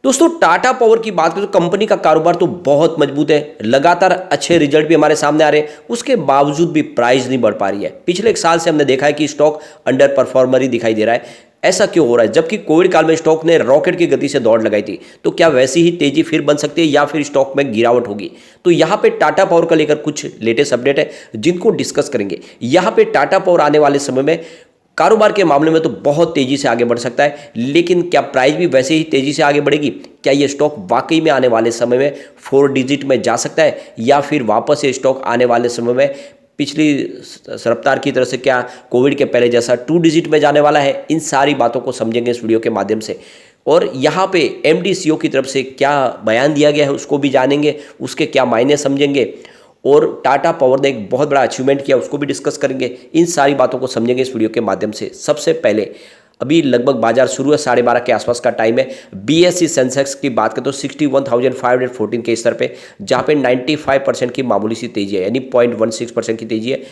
दोस्तों टाटा पावर की बात करें तो कंपनी का कारोबार तो बहुत मजबूत है, लगातार अच्छे रिजल्ट भी हमारे सामने आ रहे हैं। उसके बावजूद भी प्राइस नहीं बढ़ पा रही है। पिछले एक साल से हमने देखा है कि स्टॉक अंडर परफॉर्मर ही दिखाई दे रहा है। ऐसा क्यों हो रहा है? जबकि कोविड काल में स्टॉक ने रॉकेट की गति से दौड़ लगाई थी। तो क्या वैसी ही तेजी फिर बन सकती है या फिर स्टॉक में गिरावट होगी? तो यहाँ पे टाटा पावर का लेकर कुछ लेटेस्ट अपडेट है जिनको डिस्कस करेंगे। यहाँ पे टाटा पावर आने वाले समय में कारोबार के मामले में तो बहुत तेजी से आगे बढ़ सकता है, लेकिन क्या प्राइस भी वैसे ही तेजी से आगे बढ़ेगी? क्या ये स्टॉक वाकई में आने वाले समय में 4 डिजिट में जा सकता है या फिर वापस ये स्टॉक आने वाले समय में पिछली रफ्तार की तरह से क्या कोविड के पहले जैसा 2 डिजिट में जाने वाला है? इन सारी बातों को समझेंगे इस वीडियो के माध्यम से। और यहाँ पे एमडी सीईओ की तरफ से क्या बयान दिया गया है उसको भी जानेंगे, उसके क्या मायने समझेंगे। और टाटा पावर ने एक बहुत बड़ा अचीवमेंट किया उसको भी डिस्कस करेंगे। इन सारी बातों को समझेंगे इस वीडियो के माध्यम से। सबसे पहले अभी लगभग बाजार शुरू है, 12:30 के आसपास का टाइम है। बीएसई सेंसेक्स की बात करें तो 61,514 के स्तर पे, जहाँ पे 95% की मामूली सी तेजी है, यानी 0.16% की तेजी है।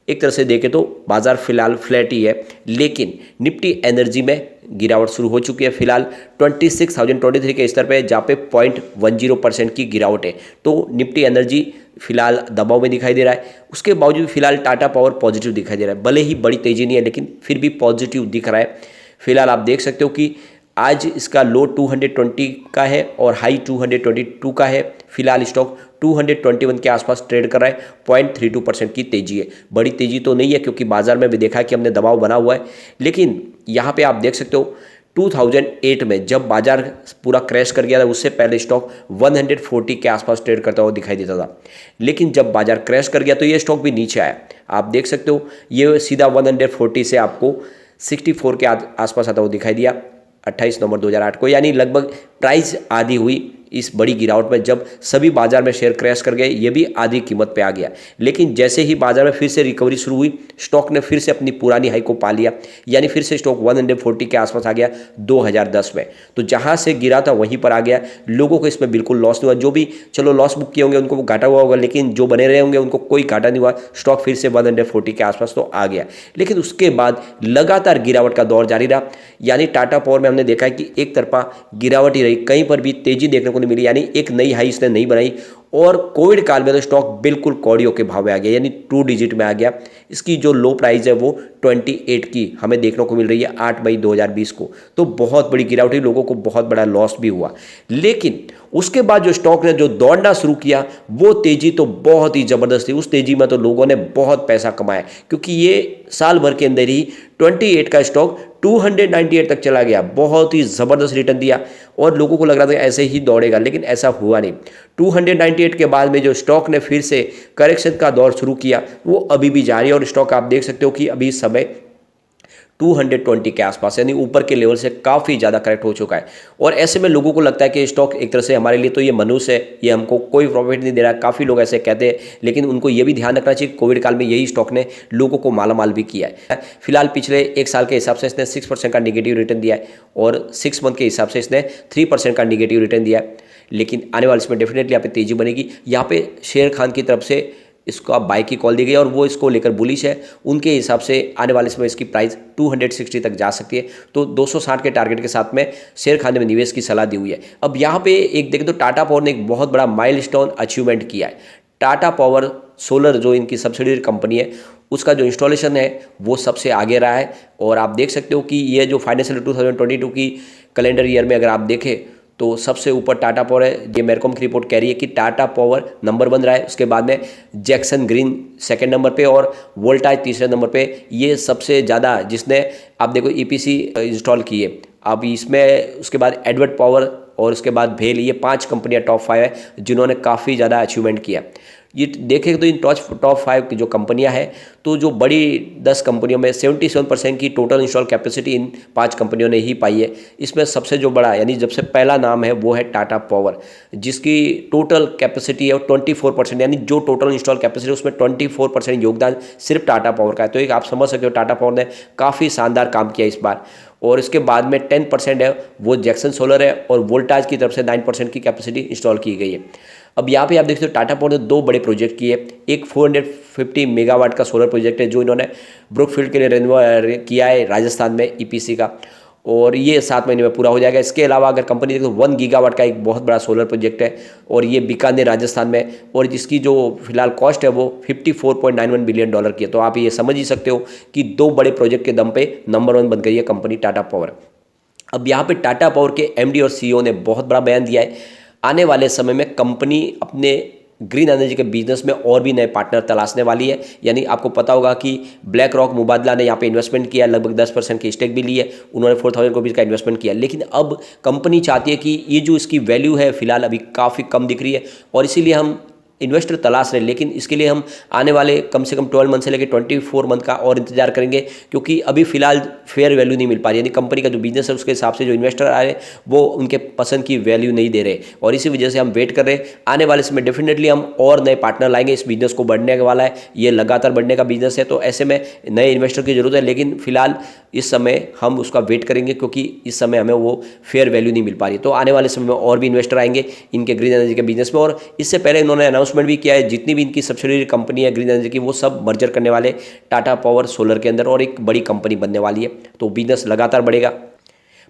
एक तरह से देखें तो बाजार फिलहाल फ्लैट ही है, लेकिन निफ्टी एनर्जी में गिरावट शुरू हो चुकी है। फिलहाल 26,023 के स्तर पे, जहाँ पे 0.10% की गिरावट है। तो निफ्टी एनर्जी फिलहाल दबाव में दिखाई दे रहा है। उसके बावजूद फिलहाल टाटा पावर पॉजिटिव दिखाई दे रहा है, भले ही बड़ी तेजी नहीं है लेकिन फिर भी पॉजिटिव दिख रहा है। फिलहाल आप देख सकते हो कि आज इसका लो 220 का है और हाई 222 का है। फिलहाल स्टॉक 221 के आसपास ट्रेड कर रहा है। 0.32% की तेजी है, बड़ी तेजी तो नहीं है क्योंकि बाजार में भी देखा है कि हमने दबाव बना हुआ है। लेकिन यहाँ पे आप देख सकते हो 2008 में जब बाजार पूरा क्रैश कर गया था, उससे पहले स्टॉक 140 के आसपास ट्रेड करता हुआ दिखाई देता था। लेकिन जब बाजार क्रैश कर गया तो ये स्टॉक भी नीचे आया। आप देख सकते हो ये सीधा 140 से आपको 64 के आसपास आता हुआ दिखाई दिया 28 नवंबर 2008 को। यानी लगभग प्राइस आधी हुई इस बड़ी गिरावट में। जब सभी बाजार में शेयर क्रैश कर गए, ये भी आधी कीमत पे आ गया। लेकिन जैसे ही बाजार में फिर से रिकवरी शुरू हुई, स्टॉक ने फिर से अपनी पुरानी हाई को पा लिया, यानी फिर से स्टॉक 140 के आसपास आ गया 2010 में। तो जहां से गिरा था वहीं पर आ गया। लोगों को इसमें बिल्कुल लॉस नहीं हुआ। जो भी चलो लॉस बुक किए होंगे उनको घाटा हुआ होगा, लेकिन जो बने रहे होंगे उनको कोई घाटा नहीं हुआ। स्टॉक फिर से 140 के आसपास तो आ गया। लेकिन उसके बाद लगातार गिरावट का दौर जारी रहा। यानी टाटा पावर में हमने देखा है कि एक तरफा गिरावट ही रही, कहीं पर भी तेजी देखने को नहीं मिली, यानी एक नई हाई इसने नहीं बनाई। और कोविड काल में तो स्टॉक बिल्कुल कौड़ियों के भाव में आ गया, यानी 2 डिजिट में आ गया। इसकी जो लो प्राइस है वो 28 की हमें देखने को मिल रही है 8 मई 2020 को। तो बहुत बड़ी गिरावट हुई, लोगों को बहुत बड़ा लॉस भी हुआ। लेकिन उसके बाद जो स्टॉक ने जो दौड़ना शुरू किया वो तेजी तो बहुत ही ज़बरदस्त थी। उस तेजी में तो लोगों ने बहुत पैसा कमाया, क्योंकि ये साल भर के अंदर ही 28 का स्टॉक 298 तक चला गया। बहुत ही ज़बरदस्त रिटर्न दिया और लोगों को लग रहा था ऐसे ही दौड़ेगा, लेकिन ऐसा हुआ नहीं। 298 के बाद में जो स्टॉक ने फिर से करेक्शन का दौर शुरू किया वो अभी भी जारी है। और स्टॉक आप देख सकते हो कि अभी इस समय 220 के आसपास, यानी ऊपर के लेवल से काफ़ी ज़्यादा करेक्ट हो चुका है। और ऐसे में लोगों को लगता है कि स्टॉक एक तरह से हमारे लिए तो ये मनुष्य है, ये हमको कोई प्रॉफिट नहीं दे रहा है। काफ़ी लोग ऐसे कहते हैं, लेकिन उनको ये भी ध्यान रखना चाहिए कोविड काल में यही स्टॉक ने लोगों को मालामाल भी किया है। फिलहाल पिछले एक साल के हिसाब से इसने 6% का निगेटिव रिटर्न दिया है और 6 मंथ के हिसाब से इसने 3% का निगेटिव रिटर्न दिया है। लेकिन आने वाले इसमें डेफिनेटली यहाँ पे तेजी बनेगी। यहाँ पे शेर खान की तरफ से इसको आप बाय की कॉल दी गई और वो इसको लेकर बुलिश है। उनके हिसाब से आने वाले समय इसकी प्राइस 260 तक जा सकती है। तो 260 के टारगेट के साथ में शेर खान ने निवेश की सलाह दी हुई है। अब यहाँ पे एक देखें तो टाटा पावर ने एक बहुत बड़ा माइलस्टोन अचीवमेंट किया है। टाटा पावर सोलर जो इनकी सब्सिडियरी कंपनी है, उसका जो इंस्टॉलेशन है वो सबसे आगे रहा है। और आप देख सकते हो कि ये जो फाइनेंशियल 2022 की कैलेंडर ईयर में अगर आप देखें तो सबसे ऊपर टाटा पावर है। ये मेरकॉम की रिपोर्ट कह रही है कि टाटा पावर नंबर 1 रहा है। उसके बाद में जैक्सन ग्रीन सेकंड नंबर पे और वोल्टाज तीसरे नंबर पे। ये सबसे ज़्यादा जिसने आप देखो ईपीसी इंस्टॉल की है। अब इसमें उसके बाद एडवर्ड पावर और उसके बाद भेल, ये 5 कंपनियां टॉप 5 है जिन्होंने काफ़ी ज़्यादा अचीवमेंट किया। ये देखें तो इन टॉप 5 की जो कंपनियां हैं, तो जो बड़ी 10 कंपनियों में 77% की टोटल इंस्टॉल कैपेसिटी इन 5 कंपनियों ने ही पाई है। इसमें सबसे जो बड़ा यानी सबसे पहला नाम है वो है टाटा पावर, जिसकी टोटल कैपेसिटी है 24%, यानी जो टोटल इंस्टॉल कैपेसिटी है उसमें 24% योगदान सिर्फ टाटा पावर का है। तो एक आप समझ सकते हो टाटा पावर ने काफ़ी शानदार काम किया इस बार। और इसके बाद में 10% है वो जैक्सन सोलर है और वोल्टाज की तरफ से 9% की कैपेसिटी इंस्टॉल की गई है। अब यहाँ पे आप देख सकते हो टाटा पावर ने 2 बड़े प्रोजेक्ट किए। एक 450 मेगावाट का सोलर प्रोजेक्ट है जो इन्होंने ब्रुकफील्ड के लिए किया है राजस्थान में ईपीसी का। और ये 7 महीने में पूरा हो जाएगा। इसके अलावा अगर कंपनी देखे तो 1 गीगावाट का एक बहुत बड़ा सोलर प्रोजेक्ट है और ये बीकानेर राजस्थान में, और जिसकी जो फिलहाल कॉस्ट है वो $54.91 बिलियन की है। तो आप ये समझ ही सकते हो कि 2 बड़े प्रोजेक्ट के दम पे नंबर 1 बन गई है कंपनी टाटा पावर। अब यहाँ पे टाटा पावर के एमडी और सीईओ ने बहुत बड़ा बयान दिया है, आने वाले समय में कंपनी अपने ग्रीन एनर्जी के बिजनेस में और भी नए पार्टनर तलाशने वाली है। यानी आपको पता होगा कि ब्लैक रॉक मुबादला ने यहाँ पे इन्वेस्टमेंट किया, लगभग 10% की स्टेक भी ली है, उन्होंने 4,000 करोड़ का इन्वेस्टमेंट किया। लेकिन अब कंपनी चाहती है कि ये जो इसकी वैल्यू है फिलहाल अभी काफ़ी कम दिख रही है और इसीलिए हम इन्वेस्टर तलाश रहे हैं। लेकिन इसके लिए हम आने वाले कम से कम 12 मंथ से लेकर 24 मंथ का और इंतजार करेंगे, क्योंकि अभी फिलहाल फेयर वैल्यू नहीं मिल पा रही। यानी कंपनी का जो बिजनेस है उसके हिसाब से जो इन्वेस्टर आ रहे हैं वो उनके पसंद की वैल्यू नहीं दे रहे और इसी वजह से हम वेट कर रहे हैं। आने वाले समय डेफिनेटली हम और नए पार्टनर लाएंगे, इस बिजनेस को बढ़ने वाला है, ये लगातार बढ़ने का बिजनेस है, तो ऐसे में नए इन्वेस्टर की जरूरत है। लेकिन फिलहाल इस समय हम उसका वेट करेंगे क्योंकि इस समय हमें वो फेयर वैल्यू नहीं मिल पा रही। तो आने वाले समय में और भी इन्वेस्टर आएंगे इनके ग्रीन एनर्जी के बिजनेस में। और इससे पहले इन्होंने अनाउंसमेंट भी किया है जितनी भी इनकी सब्सिडियरी कंपनी है ग्रीन एनर्जी की वो सब मर्जर करने वाले टाटा पावर सोलर के अंदर और एक बड़ी कंपनी बनने वाली है। तो बिजनेस लगातार बढ़ेगा।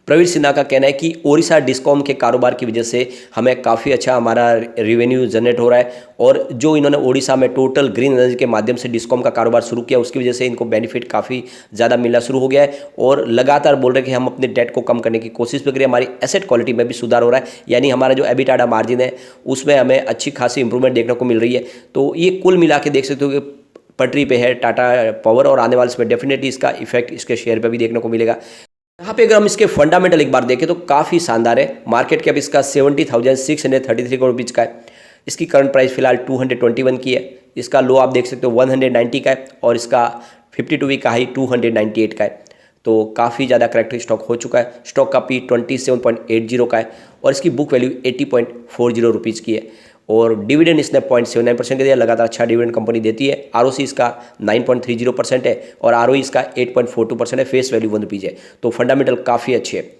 प्रवीण सिन्हा का कहना है कि ओडिशा डिस्कॉम के कारोबार की वजह से हमें काफ़ी अच्छा हमारा रेवेन्यू जनरेट हो रहा है और जो इन्होंने ओडिशा में टोटल ग्रीन एनर्जी के माध्यम से डिस्कॉम का कारोबार शुरू किया उसकी वजह से इनको बेनिफिट काफ़ी ज़्यादा मिलना शुरू हो गया है और लगातार बोल रहे हैं कि हम अपने डेट को कम करने की कोशिश भी करें। हमारी एसेट क्वालिटी में भी सुधार हो रहा है, यानी हमारा जो एबिटाडा मार्जिन है उसमें हमें अच्छी खासी इंप्रूवमेंट देखने को मिल रही है। तो ये कुल मिला के देख सकते हो कि पटरी पे है टाटा पावर और आने वाले समय डेफिनेटली इसका इफेक्ट इसके शेयर पे भी देखने को मिलेगा। यहाँ पे अगर हम इसके फंडामेंटल एक बार देखें तो काफ़ी शानदार है। मार्केट कैप इसका 70,633 करोड़ रुपीज़ का है। इसकी करंट प्राइस फिलहाल 221 की है। इसका लो आप देख सकते हो 190 का है और इसका 52 वीक का हाई 298 का है। तो काफ़ी ज़्यादा करेक्ट स्टॉक हो चुका है। स्टॉक का पी 27.80 का है और इसकी बुक वैल्यू 80.40 रुपीज़ की है और डिविडेंड इसने 0.79% का दिया। लगातार अच्छा डिविडेंड कंपनी देती है। आरओसी इसका 9.30% है और आरओई इसका 8.42% है। फेस वैल्यू 1 रुपीज़ है। तो फंडामेंटल काफ़ी अच्छे है।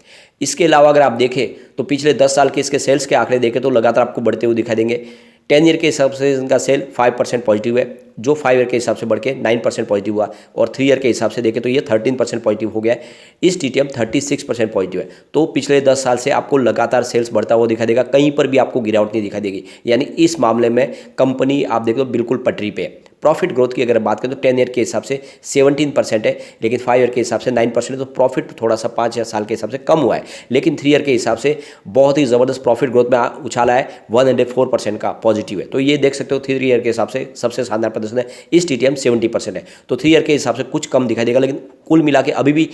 इसके अलावा अगर आप देखें तो पिछले 10 साल के इसके सेल्स के आंकड़े देखें तो लगातार आपको बढ़ते हुए दिखाई देंगे। 10 ईयर के हिसाब से इनका सेल 5% पॉजिटिव है, जो 5 ईयर के हिसाब से बढ़ के 9% पॉजिटिव हुआ और 3 ईयर के हिसाब से देखें तो ये 13% पॉजिटिव हो गया है। इस टीटीएम 36% पॉजिटिव है। तो पिछले 10 साल से आपको लगातार सेल्स बढ़ता हुआ दिखाई देगा, कहीं पर भी आपको गिरावट नहीं दिखाई देगी। यानी इस मामले में कंपनी आप देखो बिल्कुल पटरी पे है। प्रॉफिट ग्रोथ की अगर बात करें तो 10 ईयर के हिसाब से 17% है, लेकिन 5 ईयर के हिसाब से 9% है। तो प्रॉफिट थोड़ा सा 5 साल के हिसाब से कम हुआ है, लेकिन 3 ईयर के हिसाब से बहुत ही ज़बरदस्त प्रॉफिट ग्रोथ में उछाला है। 104% का पॉजिटिव है। तो ये देख सकते हो 3 ईयर के हिसाब से सबसे शानदार प्रदर्शन है। इस टीटीएम 70% है, तो 3 ईयर के हिसाब से कुछ कम दिखाई देगा, लेकिन कुल मिला के अभी भी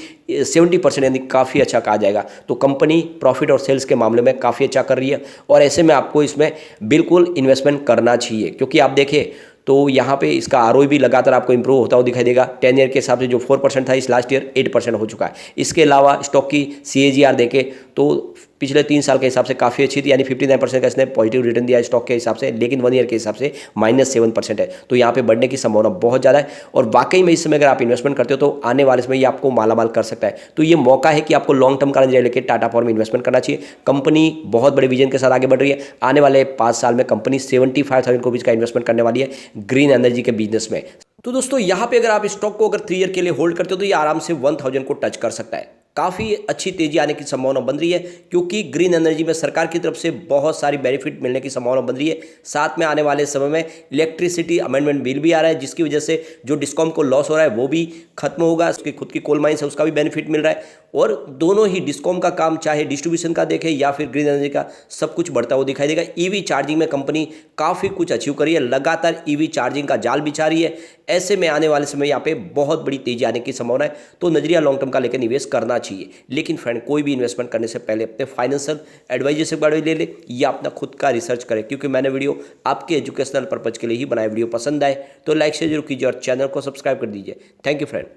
70% यानी काफ़ी अच्छा कहा जाएगा। तो कंपनी प्रॉफिट और सेल्स के मामले में काफ़ी अच्छा कर रही है और ऐसे में आपको इसमें बिल्कुल इन्वेस्टमेंट करना चाहिए, क्योंकि आप देखें तो यहाँ पे इसका आरओई भी लगातार आपको इंप्रूव होता हुआ दिखाई देगा। 10 ईयर के हिसाब से जो 4% था इस लास्ट ईयर 8% हो चुका है। इसके अलावा स्टॉक की CAGR देखें तो पिछले 3 साल के हिसाब से काफ़ी अच्छी थी, यानी 59% का इसने पॉजिटिव रिटर्न दिया स्टॉक के हिसाब से, लेकिन 1 ईयर के हिसाब से -7% है। तो यहाँ पे बढ़ने की संभावना बहुत ज़्यादा है और वाकई में इस समय अगर आप इन्वेस्टमेंट करते हो तो आने वाले समय ये आपको मालामाल कर सकता है। तो ये मौका है कि आपको लॉन्ग टर्म का नजरिया लेकर टाटा पावर में इन्वेस्टमेंट करना चाहिए। कंपनी बहुत बड़े विजन के साथ आगे बढ़ रही है। आने वाले 5 साल में कंपनी 75,000 करोड़ का इन्वेस्टमेंट करने वाली है ग्रीन एनर्जी के बिजनेस में। तो दोस्तों यहाँ पे अगर आप स्टॉक को अगर 3 ईयर के लिए होल्ड करते हो तो ये आराम से 1000 को टच कर सकता है। काफ़ी अच्छी तेजी आने की संभावना बन रही है, क्योंकि ग्रीन एनर्जी में सरकार की तरफ से बहुत सारी बेनिफिट मिलने की संभावना बन रही है। साथ में आने वाले समय में इलेक्ट्रिसिटी अमेंडमेंट बिल भी आ रहा है, जिसकी वजह से जो डिस्कॉम को लॉस हो रहा है वो भी खत्म होगा। उसकी खुद की कोल माइंस है उसका भी बेनिफिट मिल रहा है और दोनों ही डिस्कॉम का काम चाहे डिस्ट्रीब्यूशन का देखें या फिर ग्रीन एनर्जी का, सब कुछ बढ़ता हुआ दिखाई देगा। ईवी चार्जिंग में कंपनी काफ़ी कुछ अचीव करी है, लगातार ईवी चार्जिंग का जाल बिछा रही है। ऐसे में आने वाले समय यहाँ पे बहुत बड़ी तेजी आने की संभावना है। तो नजरिया लॉन्ग टर्म का लेकर निवेश करना चाहिए। लेकिन फ्रेंड, कोई भी इन्वेस्टमेंट करने से पहले अपने फाइनेंशियल एडवाइजर से बारे ले ले या अपना खुद का रिसर्च करें, क्योंकि मैंने वीडियो आपके एजुकेशनल पर्पज के लिए ही बनाया। वीडियो पसंद आए तो लाइक शेयर जरूर कीजिए और चैनल को सब्सक्राइब कर दीजिए। Thank you friend.